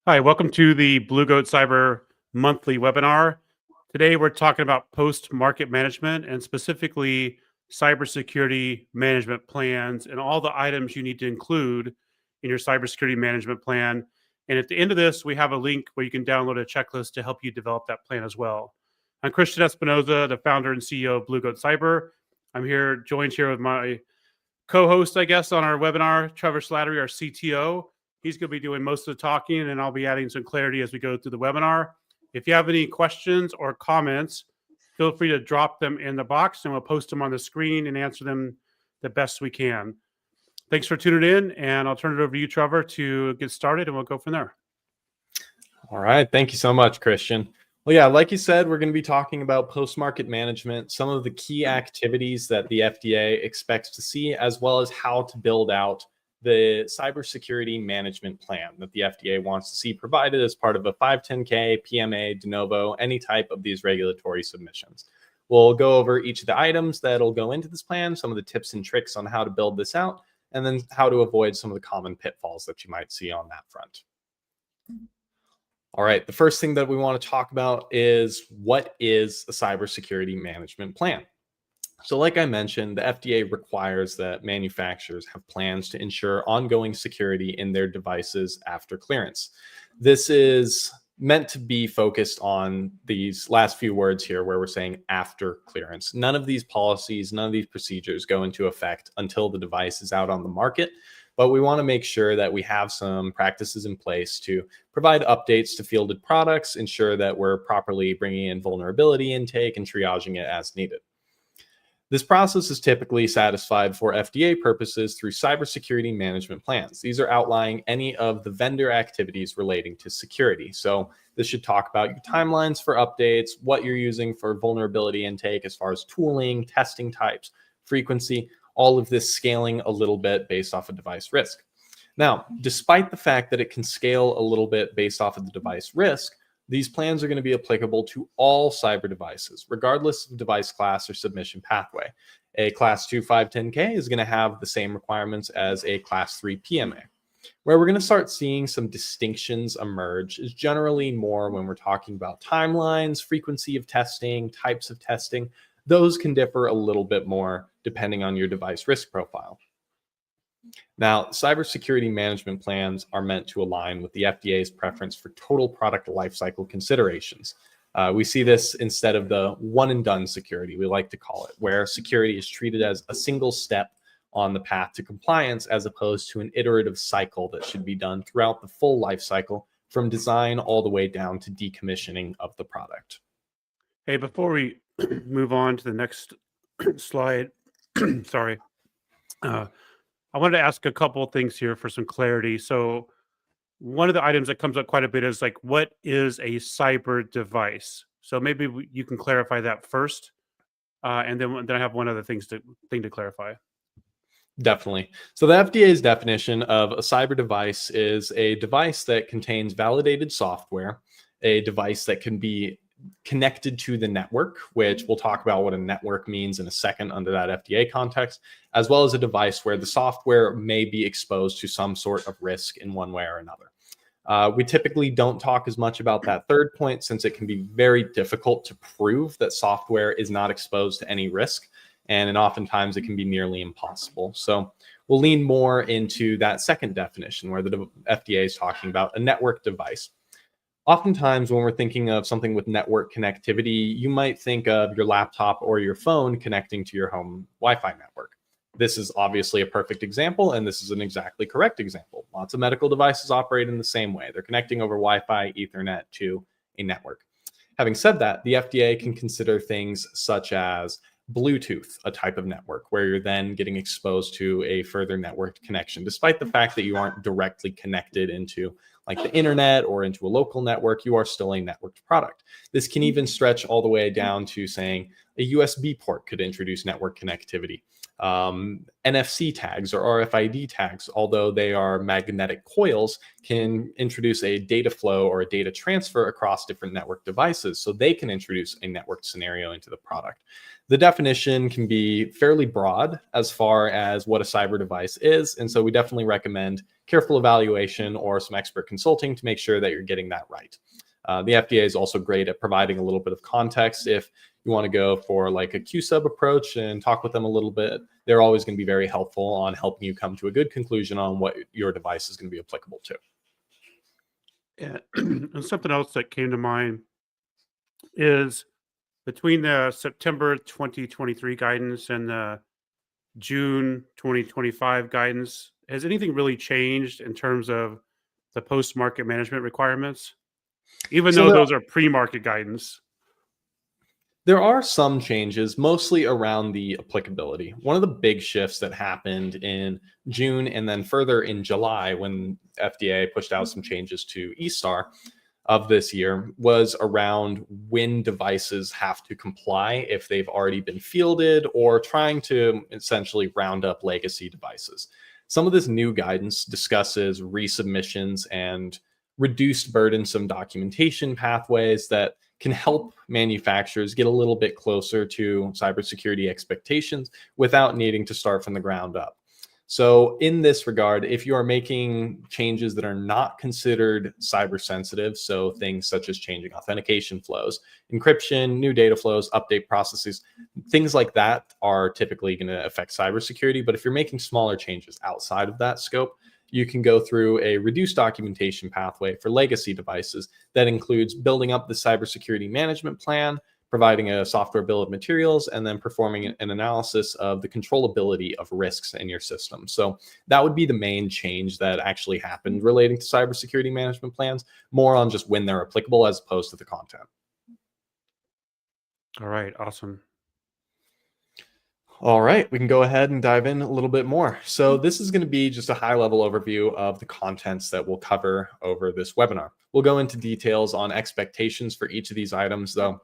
Hi, welcome to the Blue Goat Cyber monthly webinar. Today we're talking about post-market management and specifically cybersecurity management plans and all the items you need to include in your cybersecurity management plan. And at the end of this, we have a link where you can download a checklist to help you develop that plan as well. I'm Christian Espinoza, the founder and CEO of Blue Goat Cyber. I'm joined here with my co-host, I guess, on our webinar, Trevor Slattery, our CTO. He's going to be doing most of the talking, and I'll be adding some clarity as we go through the webinar. If you have any questions or comments, feel free to drop them in the box, and we'll post them on the screen and answer them the best we can. Thanks for tuning in, and I'll turn it over to you, Trevor, to get started, and we'll go from there. All right. Thank you so much, Christian. Well, yeah, like you said, we're going to be talking about post-market management, some of the key activities that the FDA expects to see, as well as how to build out the cybersecurity management plan that the FDA wants to see provided as part of a 510K, PMA, de novo, any type of these regulatory submissions. We'll go over each of the items that'll go into this plan, some of the tips and tricks on how to build this out, and then how to avoid some of the common pitfalls that you might see on that front. All right, the first thing that we want to talk about is what is a cybersecurity management plan? So like I mentioned, the FDA requires that manufacturers have plans to ensure ongoing security in their devices after clearance. This is meant to be focused on these last few words here where we're saying after clearance. None of these policies, none of these procedures go into effect until the device is out on the market. But we want to make sure that we have some practices in place to provide updates to fielded products, ensure that we're properly bringing in vulnerability intake and triaging it as needed. This process is typically satisfied for FDA purposes through cybersecurity management plans. These are outlining any of the vendor activities relating to security. So this should talk about your timelines for updates, what you're using for vulnerability intake as far as tooling, testing types, frequency, all of this scaling a little bit based off of device risk. Now, despite the fact that it can scale a little bit based off of the device risk, these plans are going to be applicable to all cyber devices, regardless of device class or submission pathway. A Class 2 510K is going to have the same requirements as a Class 3 PMA. Where we're going to start seeing some distinctions emerge is generally more when we're talking about timelines, frequency of testing, types of testing. Those can differ a little bit more depending on your device risk profile. Now, cybersecurity management plans are meant to align with the FDA's preference for total product lifecycle considerations. We see this instead of the one and done security, we like to call it, where security is treated as a single step on the path to compliance as opposed to an iterative cycle that should be done throughout the full life cycle from design all the way down to decommissioning of the product. Hey, before we move on to the next slide, sorry. I wanted to ask a couple of things here for some clarity. So one of the items that comes up quite a bit is like, what is a cyber device? So maybe you can clarify that first, and then I have one other thing to clarify. Definitely. So the FDA's definition of a cyber device is a device that contains validated software, a device that can be connected to the network, which we'll talk about what a network means in a second under that FDA context, as well as a device where the software may be exposed to some sort of risk in one way or another. We typically don't talk as much about that third point since it can be very difficult to prove that software is not exposed to any risk, and oftentimes it can be nearly impossible. So we'll lean more into that second definition where the FDA is talking about a network device. Oftentimes, when we're thinking of something with network connectivity, you might think of your laptop or your phone connecting to your home Wi-Fi network. This is obviously a perfect example, and this is an exactly correct example. Lots of medical devices operate in the same way. They're connecting over Wi-Fi, Ethernet to a network. Having said that, the FDA can consider things such as Bluetooth, a type of network where you're then getting exposed to a further networked connection, despite the fact that you aren't directly connected into like the internet or into a local network, you are still a networked product. This can even stretch all the way down to saying a USB port could introduce network connectivity. NFC tags or RFID tags, although they are magnetic coils, can introduce a data flow or a data transfer across different network devices. So they can introduce a network scenario into the product. The definition can be fairly broad as far as what a cyber device is. And so we definitely recommend careful evaluation or some expert consulting to make sure that you're getting that right. The FDA is also great at providing a little bit of context. If you want to go for like a Q-sub approach and talk with them a little bit, they're always going to be very helpful on helping you come to a good conclusion on what your device is going to be applicable to. And something else that came to mind is between the September 2023 guidance and the June 2025 guidance, has anything really changed in terms of the post-market management requirements? Even though those are pre-market guidance. There are some changes, mostly around the applicability. One of the big shifts that happened in June and then further in July when FDA pushed out some changes to eStar of this year was around when devices have to comply if they've already been fielded or trying to essentially round up legacy devices. Some of this new guidance discusses resubmissions and reduced burdensome documentation pathways that can help manufacturers get a little bit closer to cybersecurity expectations without needing to start from the ground up. So in this regard, if you are making changes that are not considered cyber sensitive, so things such as changing authentication flows, encryption, new data flows, update processes, things like that are typically going to affect cybersecurity. But if you're making smaller changes outside of that scope, you can go through a reduced documentation pathway for legacy devices that includes building up the cybersecurity management plan, providing a software bill of materials, and then performing an analysis of the controllability of risks in your system. So that would be the main change that actually happened relating to cybersecurity management plans, more on just when they're applicable as opposed to the content. All right, awesome. All right, we can go ahead and dive in a little bit more. So this is going to be just a high-level overview of the contents that we'll cover over this webinar. We'll go into details on expectations for each of these items, though.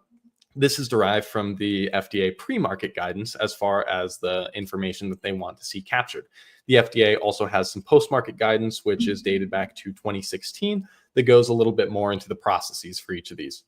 This is derived from the FDA pre-market guidance as far as the information that they want to see captured. The FDA also has some post-market guidance, which is dated back to 2016, that goes a little bit more into the processes for each of these.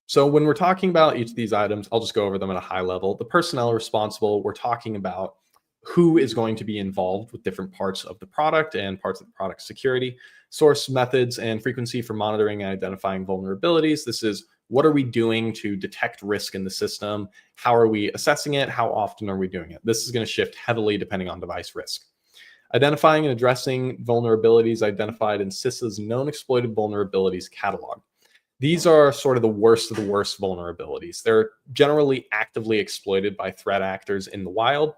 So when we're talking about each of these items, I'll just go over them at a high level. The personnel responsible, we're talking about who is going to be involved with different parts of the product and parts of the product security, source methods and frequency for monitoring and identifying vulnerabilities. This is what are we doing to detect risk in the system? How are we assessing it? How often are we doing it? This is going to shift heavily depending on device risk. Identifying and addressing vulnerabilities identified in CISA's known exploited vulnerabilities catalog. These are sort of the worst vulnerabilities. They're generally actively exploited by threat actors in the wild,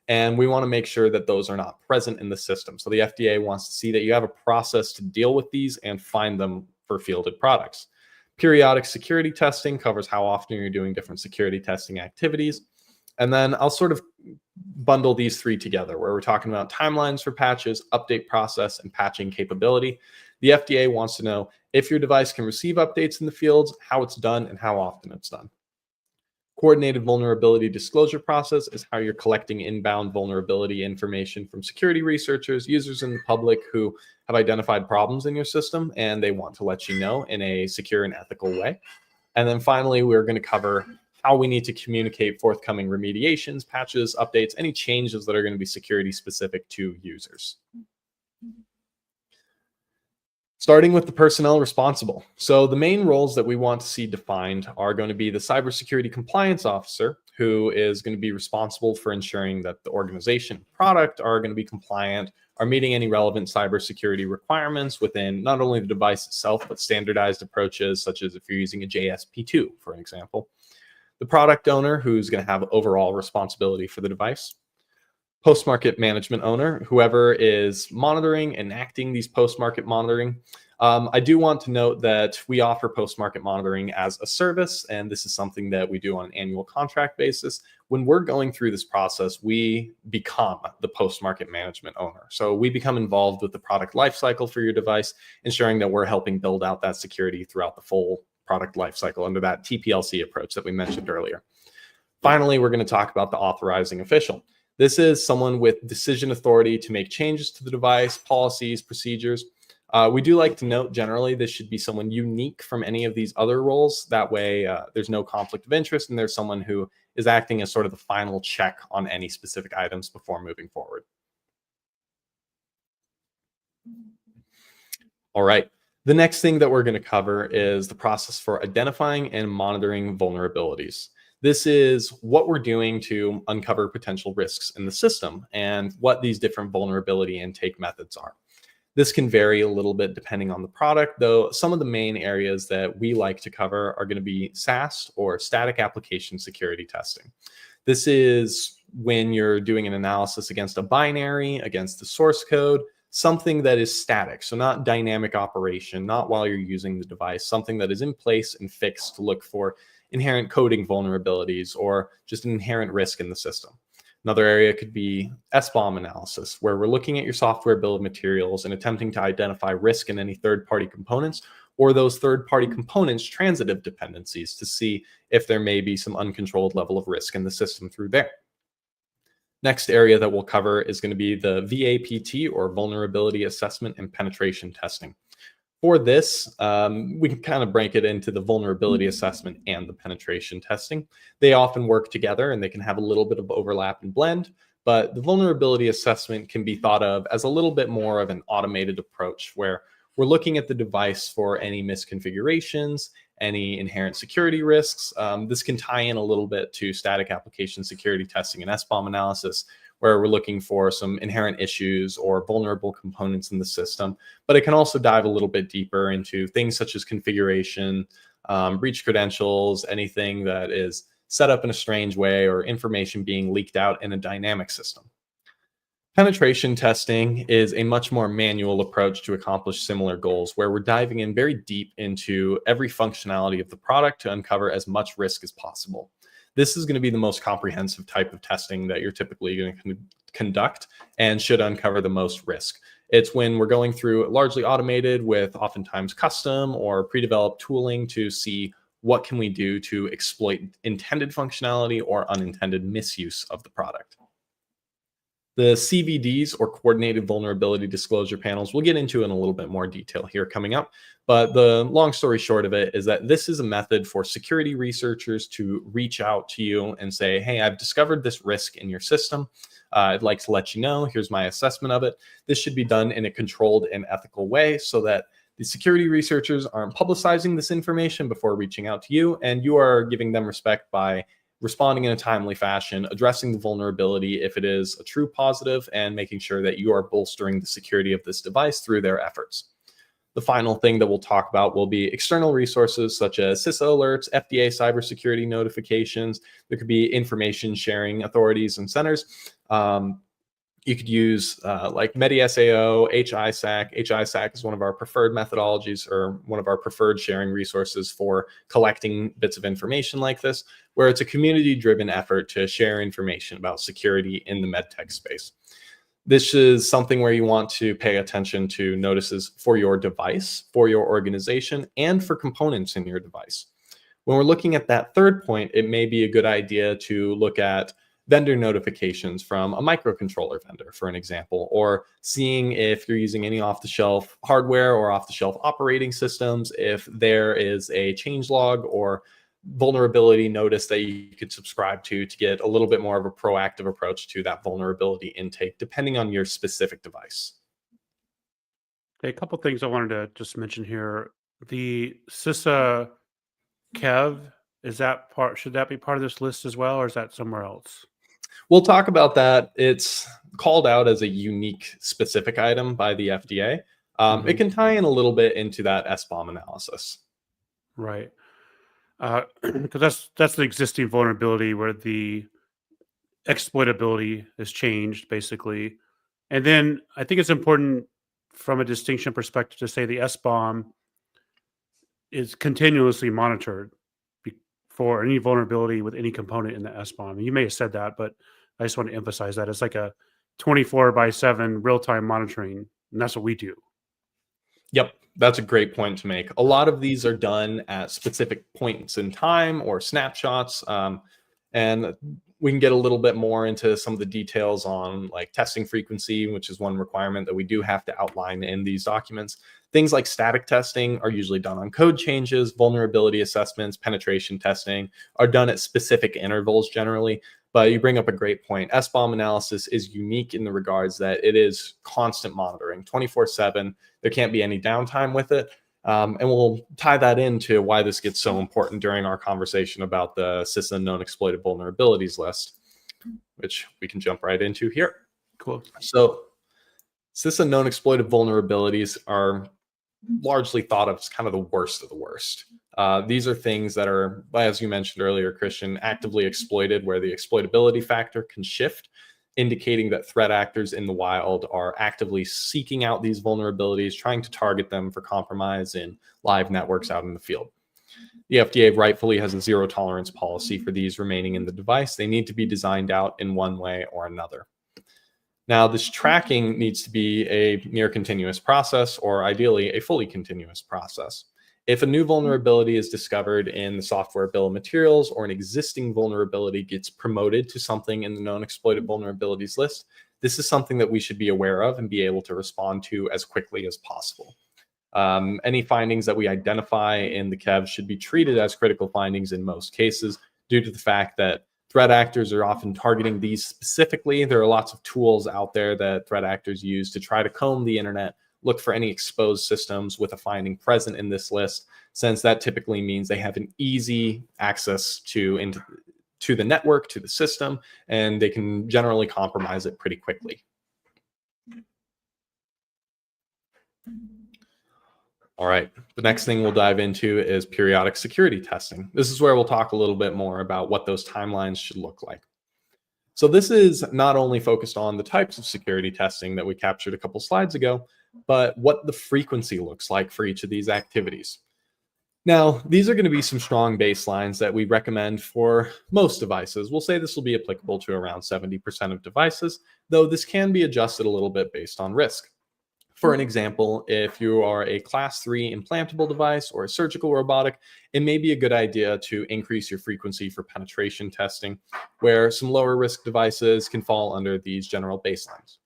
and we want to make sure that those are not present in the system. So the FDA wants to see that you have a process to deal with these and find them for fielded products. Periodic security testing covers how often you're doing different security testing activities. And then I'll sort of bundle these three together where we're talking about timelines for patches, update process, and patching capability. The FDA wants to know if your device can receive updates in the fields, how it's done, and how often it's done. Coordinated vulnerability disclosure process is how you're collecting inbound vulnerability information from security researchers, users in the public who have identified problems in your system, and they want to let you know in a secure and ethical way. And then finally, we're going to cover how we need to communicate forthcoming remediations, patches, updates, any changes that are going to be security specific to users. Starting with the personnel responsible. So the main roles that we want to see defined are going to be the cybersecurity compliance officer, who is going to be responsible for ensuring that the organization and product are going to be compliant, are meeting any relevant cybersecurity requirements within not only the device itself, but standardized approaches, such as if you're using a JSP2, for an example. The product owner, who's going to have overall responsibility for the device. Post-market management owner, whoever is monitoring and acting these post-market monitoring. I do want to note that we offer post-market monitoring as a service, and this is something that we do on an annual contract basis. When we're going through this process, we become the post-market management owner. So we become involved with the product lifecycle for your device, ensuring that we're helping build out that security throughout the full product lifecycle under that TPLC approach that we mentioned earlier. Finally, we're going to talk about the authorizing official. This is someone with decision authority to make changes to the device, policies, procedures. We do like to note generally this should be someone unique from any of these other roles. That way there's no conflict of interest and there's someone who is acting as sort of the final check on any specific items before moving forward. All right. The next thing that we're going to cover is the process for identifying and monitoring vulnerabilities. This is what we're doing to uncover potential risks in the system and what these different vulnerability intake methods are. This can vary a little bit depending on the product, though some of the main areas that we like to cover are going to be SAST, or static application security testing. This is when you're doing an analysis against a binary, against the source code, something that is static, so not dynamic operation, not while you're using the device, something that is in place and fixed to look for inherent coding vulnerabilities or just an inherent risk in the system. Another area could be SBOM analysis, where we're looking at your software bill of materials and attempting to identify risk in any third-party components or those third-party components' transitive dependencies to see if there may be some uncontrolled level of risk in the system through there. Next area that we'll cover is going to be the VAPT, or vulnerability assessment and penetration testing. For this, we can kind of break it into the vulnerability assessment and the penetration testing. They often work together and they can have a little bit of overlap and blend, but the vulnerability assessment can be thought of as a little bit more of an automated approach where we're looking at the device for any misconfigurations, any inherent security risks. This can tie in a little bit to static application security testing and SBOM analysis, where we're looking for some inherent issues or vulnerable components in the system. But it can also dive a little bit deeper into things such as configuration, breach credentials, anything that is set up in a strange way, or information being leaked out in a dynamic system. Penetration testing is a much more manual approach to accomplish similar goals, where we're diving in very deep into every functionality of the product to uncover as much risk as possible. This is going to be the most comprehensive type of testing that you're typically going to conduct and should uncover the most risk. It's when we're going through largely automated with oftentimes custom or pre-developed tooling to see what can we do to exploit intended functionality or unintended misuse of the product. The CVDs, or coordinated vulnerability disclosure panels, we'll get into in a little bit more detail here coming up. But the long story short of it is that this is a method for security researchers to reach out to you and say, hey, I've discovered this risk in your system. I'd like to let you know, here's my assessment of it. This should be done in a controlled and ethical way so that the security researchers aren't publicizing this information before reaching out to you, and you are giving them respect by responding in a timely fashion, addressing the vulnerability if it is a true positive, and making sure that you are bolstering the security of this device through their efforts. The final thing that we'll talk about will be external resources such as CISA alerts, FDA cybersecurity notifications. There could be information sharing authorities and centers. You could use like MediSAO, HISAC. HISAC is one of our preferred methodologies, or one of our preferred sharing resources for collecting bits of information like this, where it's a community-driven effort to share information about security in the medtech space. This is something where you want to pay attention to notices for your device, for your organization, and for components in your device. When we're looking at that third point, it may be a good idea to look at vendor notifications from a microcontroller vendor, for an example, or seeing if you're using any off-the-shelf hardware or off-the-shelf operating systems, if there is a changelog or vulnerability notice that you could subscribe to get a little bit more of a proactive approach to that vulnerability intake, depending on your specific device. Okay, a couple things I wanted to just mention here. The CISA KEV, is that part? Should that be part of this list as well, or is that somewhere else? We'll talk about that. It's called out as a unique specific item by the FDA. It can tie in a little bit into that SBOM analysis. Right. Because that's the existing vulnerability where the exploitability is changed, basically. And then I think it's important from a distinction perspective to say the SBOM is continuously monitored for any vulnerability with any component in the SBOM. You may have said that, but I just want to emphasize that it's like a 24/7 real-time monitoring, and that's what we do. Yep, that's a great point to make. A lot of these are done at specific points in time or snapshots. And we can get a little bit more into some of the details on like testing frequency, which is one requirement that we do have to outline in these documents. Things like static testing are usually done on code changes. Vulnerability assessments, penetration testing are done at specific intervals generally. But you bring up a great point. SBOM analysis is unique in the regards that it is constant monitoring, 24/7. There can't be any downtime with it. And we'll tie that into why this gets so important during our conversation about the CISA known exploited vulnerabilities list, which we can jump right into here. Cool. So CISA known exploited vulnerabilities are largely thought of as kind of the worst of the worst. These are things that are, as you mentioned earlier, Christian, actively exploited, where the exploitability factor can shift, indicating that threat actors in the wild are actively seeking out these vulnerabilities, trying to target them for compromise in live networks out in the field. The FDA rightfully has a zero tolerance policy for these remaining in the device. They need to be designed out in one way or another. Now, this tracking needs to be a near continuous process, or ideally a fully continuous process. If a new vulnerability is discovered in the software bill of materials, or an existing vulnerability gets promoted to something in the known exploited vulnerabilities list, this is something that we should be aware of and be able to respond to as quickly as possible. Any findings that we identify in the KEV should be treated as critical findings in most cases, due to the fact that threat actors are often targeting these specifically. There are lots of tools out there that threat actors use to try to comb the internet, look for any exposed systems with a finding present in this list, since that typically means they have an easy access to the network, to the system, and they can generally compromise it pretty quickly. All right, the next thing we'll dive into is periodic security testing. This is where we'll talk a little bit more about what those timelines should look like. So this is not only focused on the types of security testing that we captured a couple slides ago, but what the frequency looks like for each of these activities. Now, these are going to be some strong baselines that we recommend for most devices. We'll say this will be applicable to around 70% of devices, though this can be adjusted a little bit based on risk. For an example, if you are a class 3 implantable device or a surgical robotic, it may be a good idea to increase your frequency for penetration testing, where some lower risk devices can fall under these general baselines.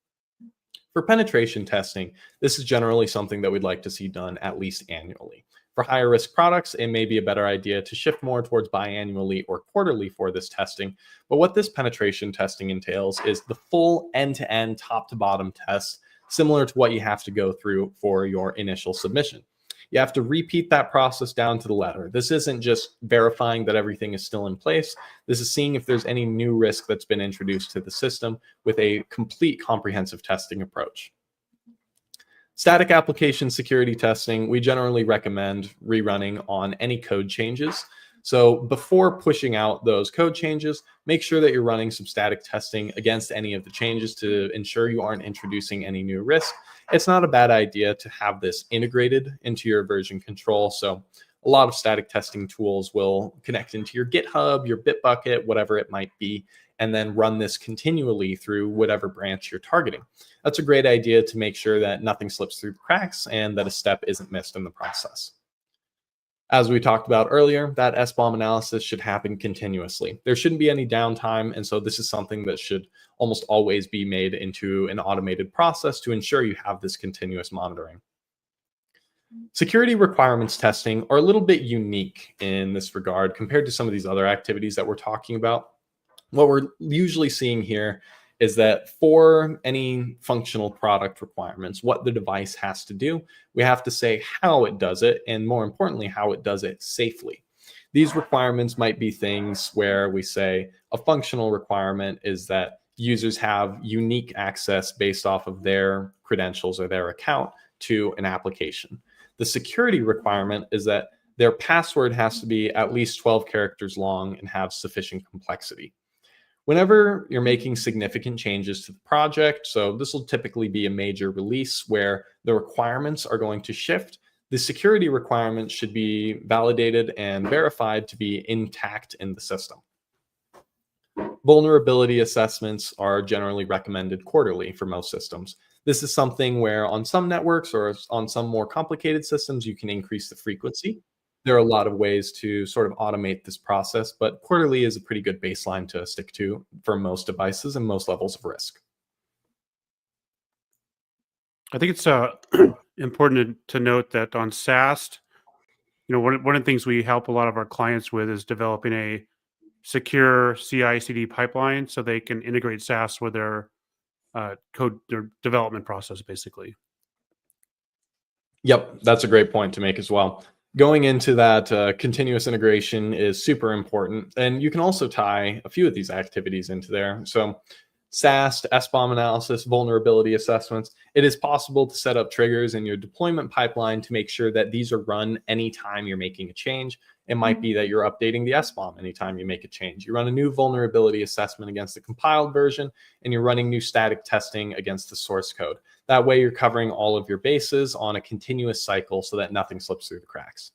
For penetration testing, this is generally something that we'd like to see done at least annually. For higher risk products, it may be a better idea to shift more towards biannually or quarterly for this testing. But what this penetration testing entails is the full end-to-end, top-to-bottom test, similar to what you have to go through for your initial submission. You have to repeat that process down to the letter. This isn't just verifying that everything is still in place. This is seeing if there's any new risk that's been introduced to the system with a complete comprehensive testing approach. Static application security testing, we generally recommend rerunning on any code changes. So before pushing out those code changes, make sure that you're running some static testing against any of the changes to ensure you aren't introducing any new risk. It's not a bad idea to have this integrated into your version control. So a lot of static testing tools will connect into your GitHub, your Bitbucket, whatever it might be, and then run this continually through whatever branch you're targeting. That's a great idea to make sure that nothing slips through the cracks and that a step isn't missed in the process. As we talked about earlier, that SBOM analysis should happen continuously. There shouldn't be any downtime, and so this is something that should almost always be made into an automated process to ensure you have this continuous monitoring. Security requirements testing are a little bit unique in this regard compared to some of these other activities that we're talking about. What we're usually seeing here is that for any functional product requirements, what the device has to do, we have to say how it does it, and more importantly, how it does it safely. These requirements might be things where we say a functional requirement is that users have unique access based off of their credentials or their account to an application. The security requirement is that their password has to be at least 12 characters long and have sufficient complexity. Whenever you're making significant changes to the project, so this will typically be a major release where the requirements are going to shift, the security requirements should be validated and verified to be intact in the system. Vulnerability assessments are generally recommended quarterly for most systems. This is something where on some networks or on some more complicated systems, you can increase the frequency. There are a lot of ways to sort of automate this process, but quarterly is a pretty good baseline to stick to for most devices and most levels of risk. I think it's important to note that on SAST, one of the things we help a lot of our clients with is developing a secure CI/CD pipeline so they can integrate SAST with their code, their development process, basically. Yep, that's a great point to make as well. Going into that continuous integration is super important. And you can also tie a few of these activities into there. So SAST, SBOM analysis, vulnerability assessments. It is possible to set up triggers in your deployment pipeline to make sure that these are run anytime you're making a change. It might be that you're updating the SBOM anytime you make a change. You run a new vulnerability assessment against the compiled version, and you're running new static testing against the source code. That way you're covering all of your bases on a continuous cycle so that nothing slips through the cracks.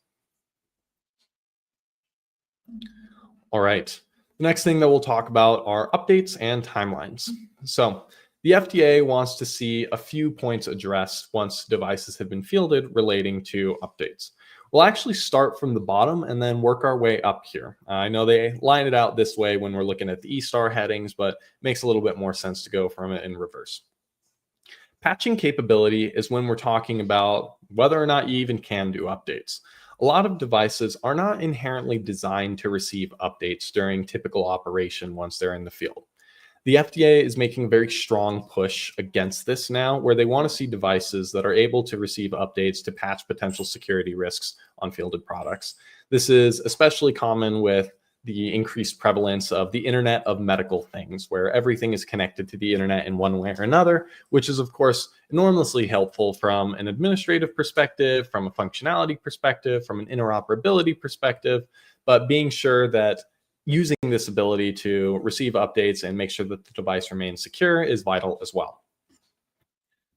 All right. The next thing that we'll talk about are updates and timelines. So the FDA wants to see a few points addressed once devices have been fielded relating to updates. We'll actually start from the bottom and then work our way up here. I know they line it out this way when we're looking at the E-star headings, but it makes a little bit more sense to go from it in reverse. Patching capability is when we're talking about whether or not you even can do updates. A lot of devices are not inherently designed to receive updates during typical operation once they're in the field. The FDA is making a very strong push against this now, where they want to see devices that are able to receive updates to patch potential security risks on fielded products. This is especially common with the increased prevalence of the Internet of Medical Things, where everything is connected to the Internet in one way or another, which is, of course, enormously helpful from an administrative perspective, from a functionality perspective, from an interoperability perspective, but being sure that using this ability to receive updates and make sure that the device remains secure is vital as well.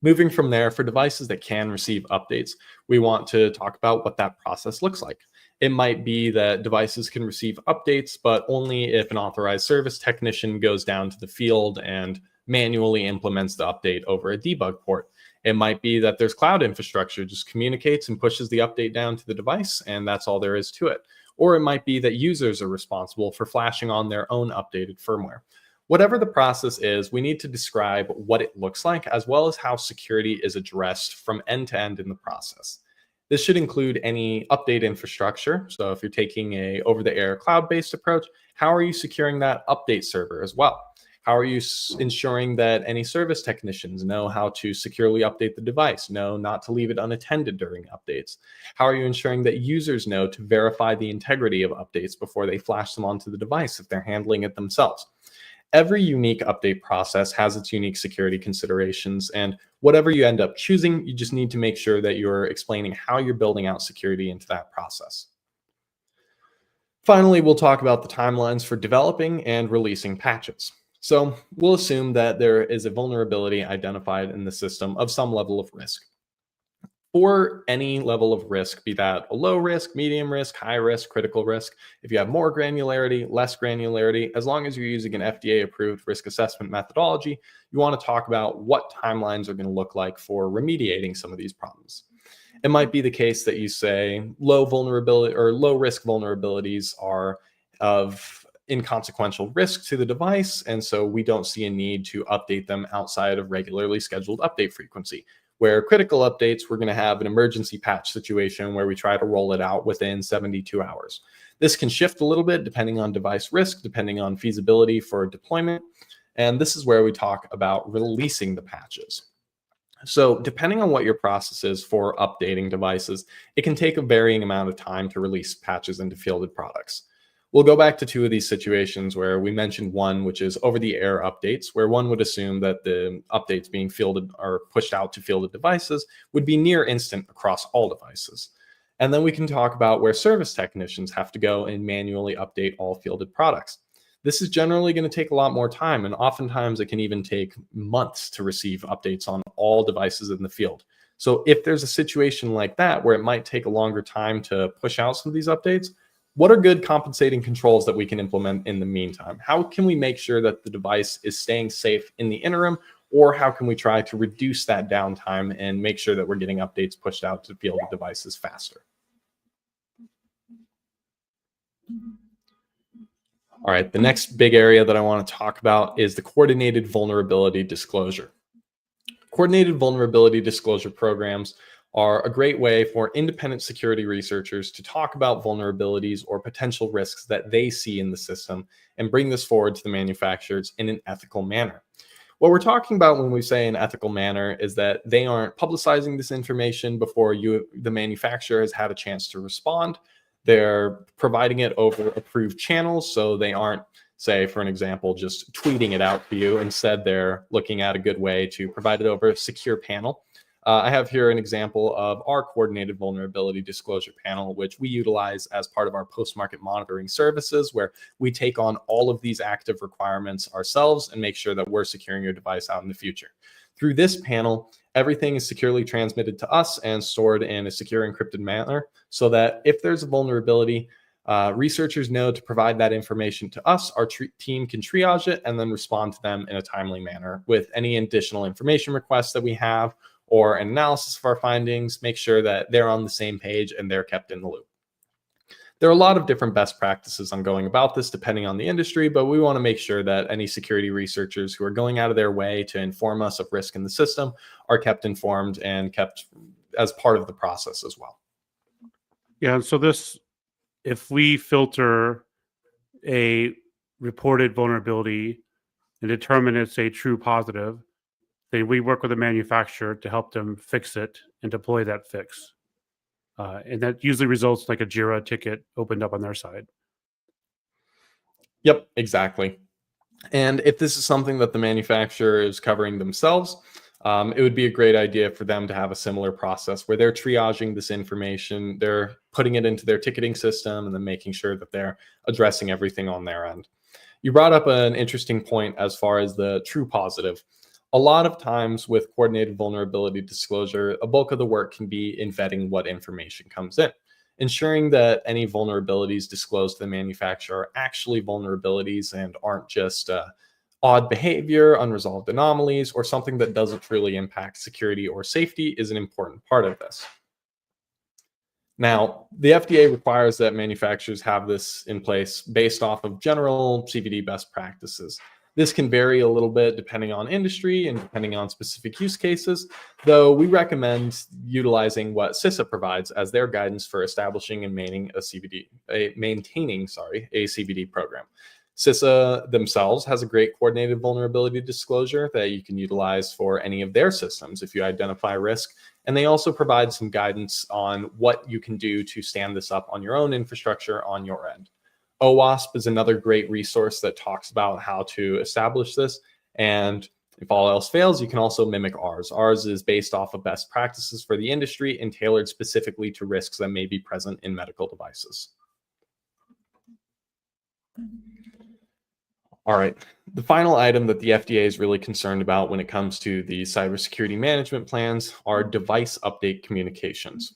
Moving from there, for devices that can receive updates, we want to talk about what that process looks like. It might be that devices can receive updates, but only if an authorized service technician goes down to the field and manually implements the update over a debug port. It might be that there's cloud infrastructure, just communicates and pushes the update down to the device, and that's all there is to it. Or it might be that users are responsible for flashing on their own updated firmware. Whatever the process is, we need to describe what it looks like, as well as how security is addressed from end to end in the process. This should include any update infrastructure. So if you're taking a over-the-air cloud-based approach, how are you securing that update server as well? How are you ensuring that any service technicians know how to securely update the device, know not to leave it unattended during updates? How are you ensuring that users know to verify the integrity of updates before they flash them onto the device if they're handling it themselves? Every unique update process has its unique security considerations, and whatever you end up choosing, you just need to make sure that you're explaining how you're building out security into that process. Finally, we'll talk about the timelines for developing and releasing patches. So we'll assume that there is a vulnerability identified in the system of some level of risk. For any level of risk, be that a low risk, medium risk, high risk, critical risk, if you have more granularity, less granularity, as long as you're using an FDA-approved risk assessment methodology, you want to talk about what timelines are going to look like for remediating some of these problems. It might be the case that you say low vulnerability or low risk vulnerabilities are of inconsequential risk to the device, and so we don't see a need to update them outside of regularly scheduled update frequency. Where critical updates, we're going to have an emergency patch situation where we try to roll it out within 72 hours. This can shift a little bit depending on device risk, depending on feasibility for deployment, and this is where we talk about releasing the patches. So depending on what your process is for updating devices, it can take a varying amount of time to release patches into fielded products. We'll go back to two of these situations where we mentioned one, which is over-the-air updates, where one would assume that the updates being fielded or pushed out to fielded devices would be near instant across all devices. And then we can talk about where service technicians have to go and manually update all fielded products. This is generally going to take a lot more time, and oftentimes it can even take months to receive updates on all devices in the field. So if there's a situation like that where it might take a longer time to push out some of these updates, what are good compensating controls that we can implement in the meantime? How can we make sure that the device is staying safe in the interim, or how can we try to reduce that downtime and make sure that we're getting updates pushed out to fielded devices faster? All right, the next big area that I want to talk about is the coordinated vulnerability disclosure. Coordinated vulnerability disclosure programs are a great way for independent security researchers to talk about vulnerabilities or potential risks that they see in the system and bring this forward to the manufacturers in an ethical manner. What we're talking about when we say an ethical manner is that they aren't publicizing this information before the manufacturer has had a chance to respond. They're providing it over approved channels, so they aren't, say, for an example, just tweeting it out to you. Instead, they're looking at a good way to provide it over a secure panel. I have here an example of our coordinated vulnerability disclosure panel, which we utilize as part of our post-market monitoring services, where we take on all of these active requirements ourselves and make sure that we're securing your device out in the future. Through this panel, everything is securely transmitted to us and stored in a secure encrypted manner so that if there's a vulnerability, researchers know to provide that information to us. Our team can triage it and then respond to them in a timely manner with any additional information requests that we have or an analysis of our findings, make sure that they're on the same page and they're kept in the loop. There are a lot of different best practices on going about this depending on the industry, but we want to make sure that any security researchers who are going out of their way to inform us of risk in the system are kept informed and kept as part of the process as well. Yeah, so this, if we filter a reported vulnerability and determine it's a true positive, then we work with the manufacturer to help them fix it and deploy that fix. And that usually results like a JIRA ticket opened up on their side. Yep, exactly. And if this is something that the manufacturer is covering themselves, it would be a great idea for them to have a similar process where they're triaging this information, they're putting it into their ticketing system, and then making sure that they're addressing everything on their end. You brought up an interesting point as far as the true positive. A lot of times with coordinated vulnerability disclosure, a bulk of the work can be in vetting what information comes in, ensuring that any vulnerabilities disclosed to the manufacturer are actually vulnerabilities and aren't just odd behavior, unresolved anomalies, or something that doesn't really impact security or safety is an important part of this. Now, the FDA requires that manufacturers have this in place based off of general CVD best practices. This can vary a little bit depending on industry and depending on specific use cases, though we recommend utilizing what CISA provides as their guidance for establishing and maintaining a CVD program. CISA themselves has a great coordinated vulnerability disclosure that you can utilize for any of their systems if you identify risk. And they also provide some guidance on what you can do to stand this up on your own infrastructure on your end. OWASP is another great resource that talks about how to establish this. And if all else fails, you can also mimic ours. Ours is based off of best practices for the industry and tailored specifically to risks that may be present in medical devices. All right, the final item that the FDA is really concerned about when it comes to the cybersecurity management plans are device update communications.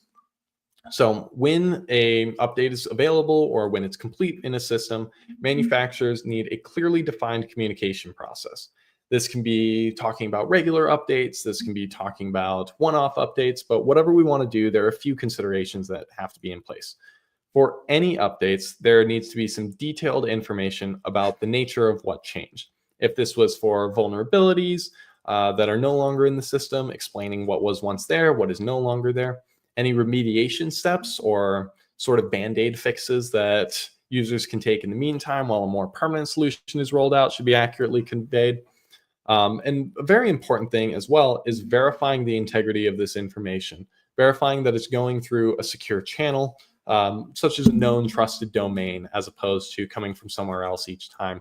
So when an update is available or when it's complete in a system, manufacturers need a clearly defined communication process. This can be talking about regular updates. This can be talking about one-off updates, but whatever we want to do, there are a few considerations that have to be in place. For any updates, there needs to be some detailed information about the nature of what changed. If this was for vulnerabilities that are no longer in the system, explaining what was once there, what is no longer there, any remediation steps or sort of band-aid fixes that users can take in the meantime while a more permanent solution is rolled out should be accurately conveyed. And a very important thing as well is verifying the integrity of this information, verifying that it's going through a secure channel, such as a known trusted domain, as opposed to coming from somewhere else each time.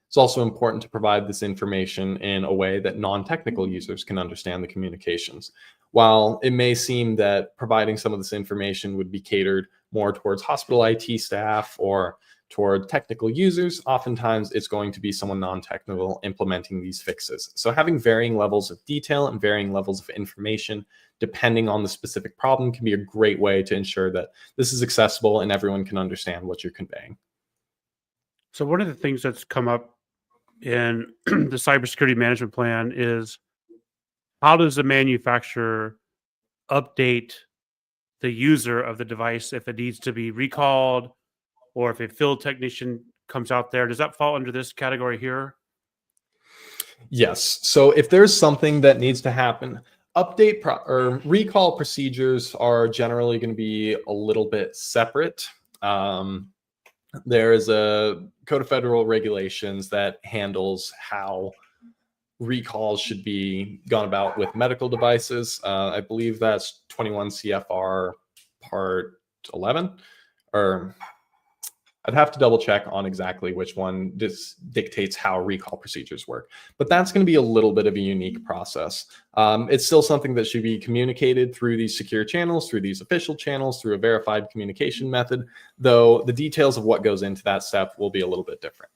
It's also important to provide this information in a way that non-technical users can understand the communications. While it may seem that providing some of this information would be catered more towards hospital IT staff or toward technical users, oftentimes it's going to be someone non-technical implementing these fixes. So having varying levels of detail and varying levels of information depending on the specific problem can be a great way to ensure that this is accessible and everyone can understand what you're conveying. So one of the things that's come up in the cybersecurity management plan is how does the manufacturer update the user of the device if it needs to be recalled or if a field technician comes out there, does that fall under this category here? Yes. So if there's something that needs to happen, or recall procedures are generally going to be a little bit separate. There is a Code of Federal Regulations that handles how recalls should be gone about with medical devices. I believe that's 21 CFR Part 11, or I'd have to double check on exactly which one dictates how recall procedures work. But that's going to be a little bit of a unique process. It's still something that should be communicated through these secure channels, through these official channels, through a verified communication method, though the details of what goes into that step will be a little bit different.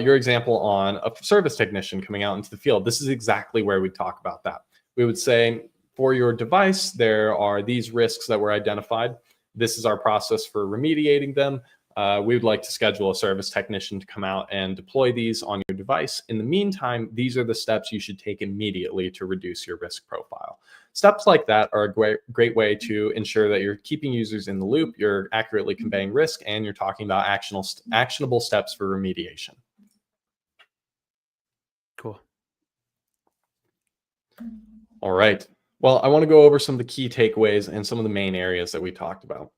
Your example on a service technician coming out into the field, this is exactly where we talk about that. We would say, for your device, there are these risks that were identified. This is our process for remediating them. We would like to schedule a service technician to come out and deploy these on your device. In the meantime, these are the steps you should take immediately to reduce your risk profile. Steps like that are a great way to ensure that you're keeping users in the loop, you're accurately conveying risk, and you're talking about actionable steps for remediation. Cool. All right. Well, I want to go over some of the key takeaways and some of the main areas that we talked about.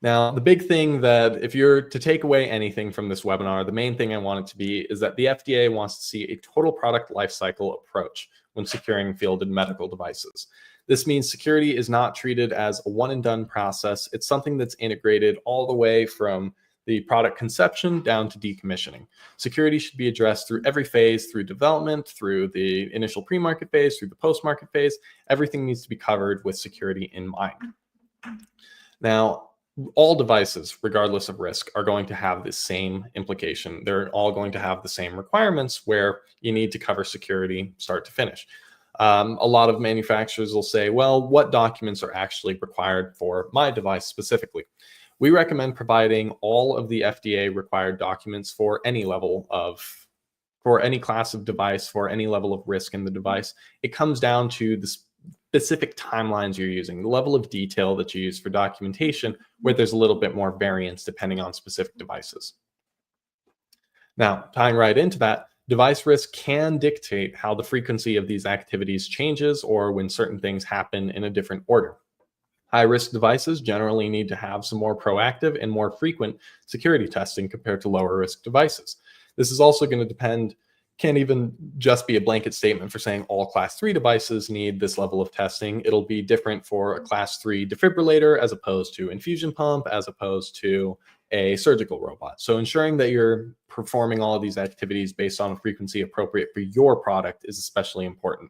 Now, the big thing that if you're to take away anything from this webinar, the main thing I want it to be is that the FDA wants to see a total product lifecycle approach when securing fielded medical devices. This means security is not treated as a one and done process. It's something that's integrated all the way from the product conception down to decommissioning. Security should be addressed through every phase, through development, through the initial pre-market phase, through the post-market phase. Everything needs to be covered with security in mind. Now, all devices, regardless of risk, are going to have the same implication. They're all going to have the same requirements where you need to cover security start to finish. A lot of manufacturers will say, well, what documents are actually required for my device specifically? We recommend providing all of the FDA required documents for any class of device, for any level of risk in the device. It comes down to the specific timelines you're using, the level of detail that you use for documentation, where there's a little bit more variance depending on specific devices. Now, tying right into that, device risk can dictate how the frequency of these activities changes or when certain things happen in a different order. High-risk devices generally need to have some more proactive and more frequent security testing compared to lower-risk devices. This is also going to depend, can't even just be a blanket statement for saying all class 3 devices need this level of testing. It'll be different for a class 3 defibrillator as opposed to infusion pump, as opposed to a surgical robot. So ensuring that you're performing all of these activities based on a frequency appropriate for your product is especially important.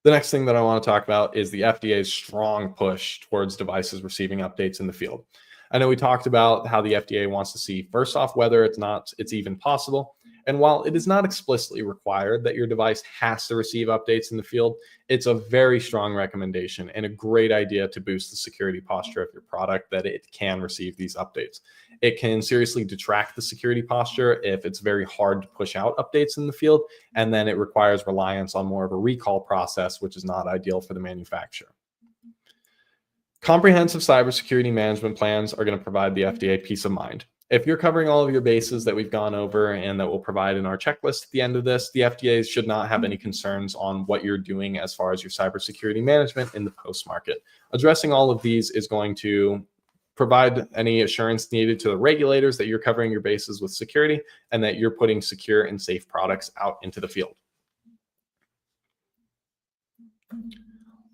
The next thing that I want to talk about is the FDA's strong push towards devices receiving updates in the field. I know we talked about how the FDA wants to see, first off, whether it's even possible. And while it is not explicitly required that your device has to receive updates in the field, it's a very strong recommendation and a great idea to boost the security posture of your product that it can receive these updates. It can seriously detract the security posture if it's very hard to push out updates in the field, and then it requires reliance on more of a recall process, which is not ideal for the manufacturer. Comprehensive cybersecurity management plans are going to provide the FDA peace of mind. If you're covering all of your bases that we've gone over and that we'll provide in our checklist at the end of this, the FDA should not have any concerns on what you're doing as far as your cybersecurity management in the post-market. Addressing all of these is going to provide any assurance needed to the regulators that you're covering your bases with security and that you're putting secure and safe products out into the field.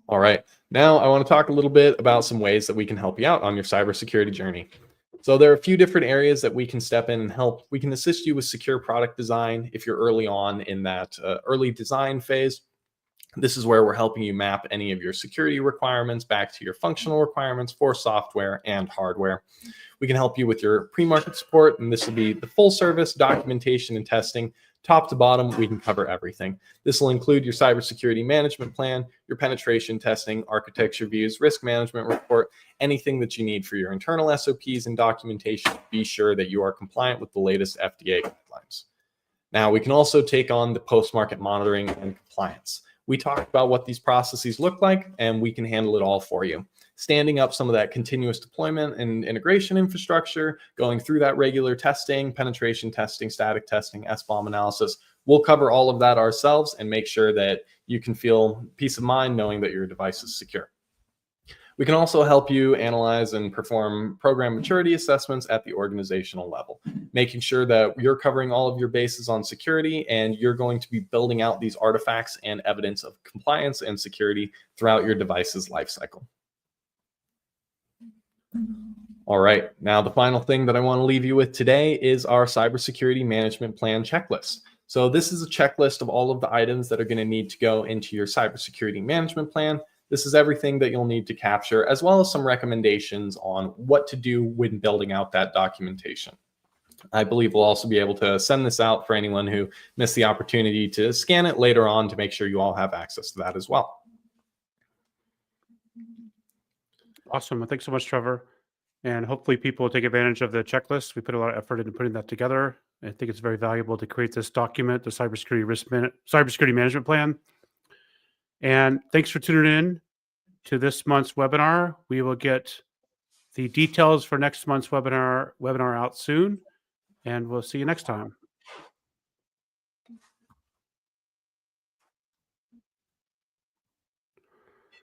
All right, now I want to talk a little bit about some ways that we can help you out on your cybersecurity journey. So there are a few different areas that we can step in and help. We can assist you with secure product design if you're early on in that early design phase. This is where we're helping you map any of your security requirements back to your functional requirements for software and hardware. We can help you with your pre-market support, and this will be the full service documentation and testing. Top to bottom, we can cover everything. This will include your cybersecurity management plan, your penetration testing, architecture views, risk management report, anything that you need for your internal SOPs and documentation. Be sure that you are compliant with the latest FDA guidelines. Now, we can also take on the post-market monitoring and compliance. We talked about what these processes look like, and we can handle it all for you. standing up some of that continuous deployment and integration infrastructure, going through that regular testing, penetration testing, static testing, SBOM analysis. We'll cover all of that ourselves and make sure that you can feel peace of mind knowing that your device is secure. We can also help you analyze and perform program maturity assessments at the organizational level, making sure that you're covering all of your bases on security and you're going to be building out these artifacts and evidence of compliance and security throughout your device's lifecycle. All right, now the final thing that I want to leave you with today is our cybersecurity management plan checklist. So this is a checklist of all of the items that are going to need to go into your cybersecurity management plan. This is everything that you'll need to capture, as well as some recommendations on what to do when building out that documentation. I believe we'll also be able to send this out for anyone who missed the opportunity to scan it later on to make sure you all have access to that as well. Awesome. Thanks so much, Trevor. And hopefully people will take advantage of the checklist. We put a lot of effort into putting that together. I think it's very valuable to create this document, the cybersecurity management plan. And thanks for tuning in to this month's webinar. We will get the details for next month's webinar out soon, and we'll see you next time.